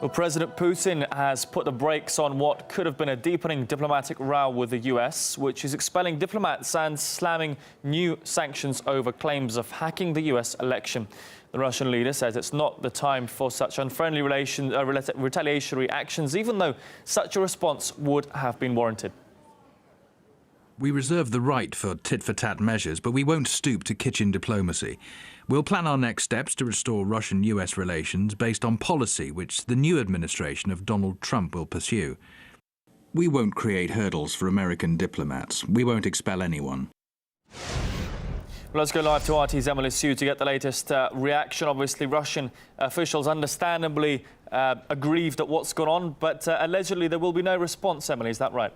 Well, President Putin has put the brakes on what could have been a deepening diplomatic row with the US, which is expelling diplomats and slamming new sanctions over claims of hacking the US election. The Russian leader says it's not the time for such unfriendly retaliatory actions, even though such a response would have been warranted. We reserve the right for tit-for-tat measures, but we won't stoop to kitchen diplomacy. We'll plan our next steps to restore Russian-US relations based on policy which the new administration of Donald Trump will pursue. We won't create hurdles for American diplomats. We won't expel anyone. Well, let's go live to RT's Emily Sue to get the latest reaction. Obviously, Russian officials understandably aggrieved at what's gone on, but allegedly there will be no response, Emily. Is that right?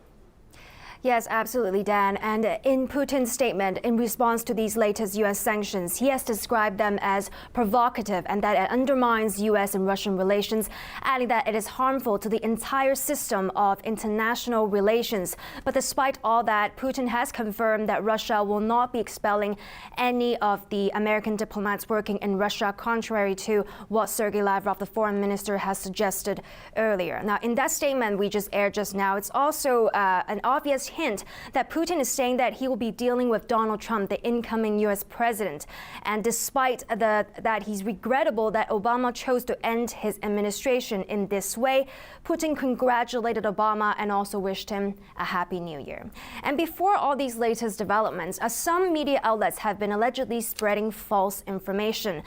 Yes, absolutely, Dan. And in Putin's statement in response to these latest U.S. sanctions, he has described them as provocative and that it undermines U.S. and Russian relations, adding that it is harmful to the entire system of international relations. But despite all that, Putin has confirmed that Russia will not be expelling any of the American diplomats working in Russia, contrary to what Sergei Lavrov, the foreign minister, has suggested earlier. Now, in that statement we just aired just now, it's also an obvious hint that Putin is saying that he will be dealing with Donald Trump, the incoming U.S. president. And despite that he's regrettable that Obama chose to end his administration in this way, Putin congratulated Obama and also wished him a happy new year. And before all these latest developments, some media outlets have been allegedly spreading false information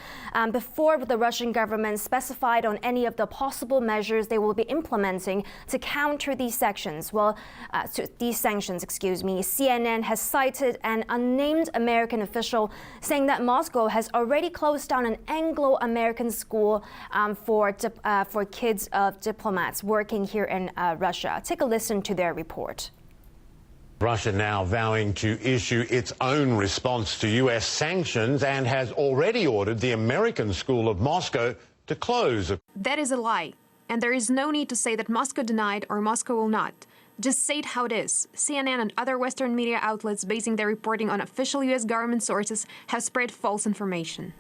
before the Russian government specified on any of the possible measures they will be implementing to counter these sanctions. CNN has cited an unnamed American official saying that Moscow has already closed down an Anglo-American school for kids of diplomats working here in Russia. Take a listen to their report. Russia now vowing to issue its own response to U.S. sanctions and has already ordered the American School of Moscow to close. That is a lie, and there is no need to say that Moscow denied or Moscow will not. Just say it how it is. CNN and other Western media outlets basing their reporting on official U.S. government sources have spread false information.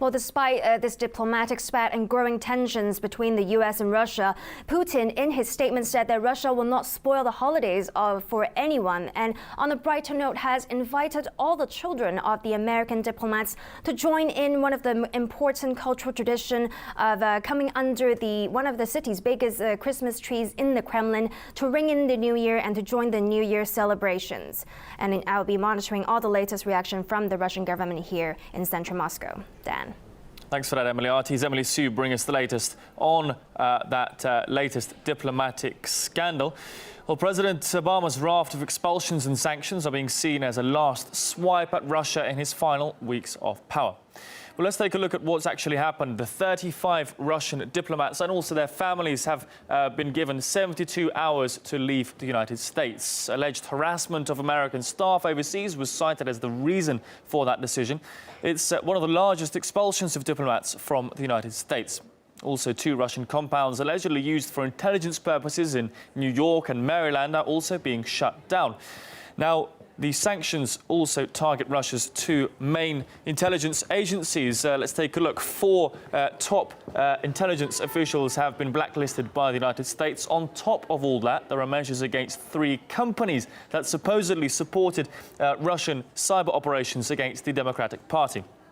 Well, despite this diplomatic spat and growing tensions between the U.S. and Russia, Putin, in his statement, said that Russia will not spoil the holidays for anyone. And on a brighter note, has invited all the children of the American diplomats to join in one of the important cultural tradition of coming under one of the city's biggest Christmas trees in the Kremlin to ring in the New Year and to join the New Year celebrations. And I'll be monitoring all the latest reaction from the Russian government here in central Moscow. Dan. Thanks for that, Emily. RT's Emily Sue bring us the latest on that latest diplomatic scandal. Well, President Obama's raft of expulsions and sanctions are being seen as a last swipe at Russia in his final weeks of power. Well, let's take a look at what's actually happened. The 35 Russian diplomats and also their families have been given 72 hours to leave the United States. Alleged harassment of American staff overseas was cited as the reason for that decision. It's one of the largest expulsions of diplomats from the United States. Also, 2 Russian compounds allegedly used for intelligence purposes in New York and Maryland are also being shut down. Now, the sanctions also target Russia's 2 main intelligence agencies. Let's take a look. 4 top intelligence officials have been blacklisted by the United States. On top of all that, there are measures against 3 companies that supposedly supported Russian cyber operations against the Democratic Party.